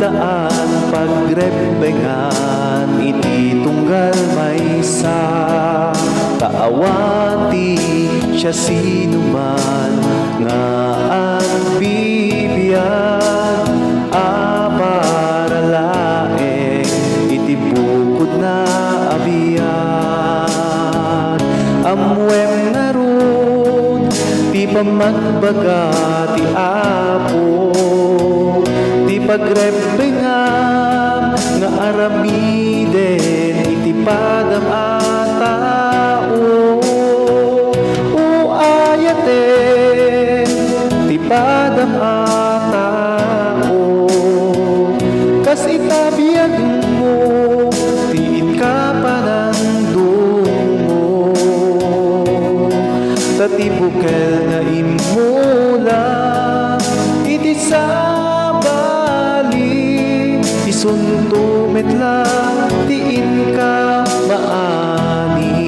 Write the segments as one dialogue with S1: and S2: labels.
S1: daan pagrebengan iti tunggal maysa kaawati siya sinuman nga agbibiyan para laeng iti bukod na abiyan amwem nga ron ti pamagbaga ti Apo ti pagrebengan nga aramiden iti padam a tao o ayaten ti padam a tao kas itabiag mo tiin ka panandungo tati bukel nga imula iti sabali isunto metla tiin ka maani.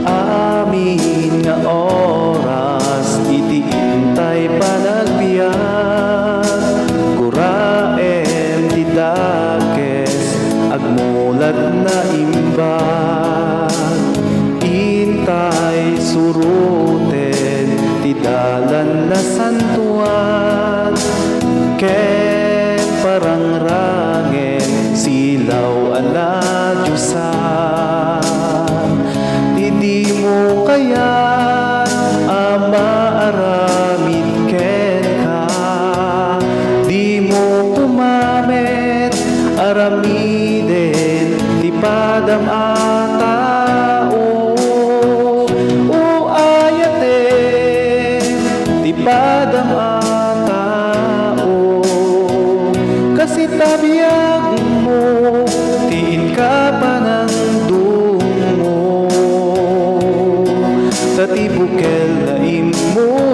S1: Amin nga oras iti intay panagbiag kuraem ti dakes agmulat na imbag intay suruten ti dalan na santuan ken parangrangen silaw ala Diyosan di mo kaya maaramid ken ka di mo kumamit aramiden ti padam a tao o ayaten ti padam a tao kasi tabiag mo tiin ka panandungo tati bukel na imo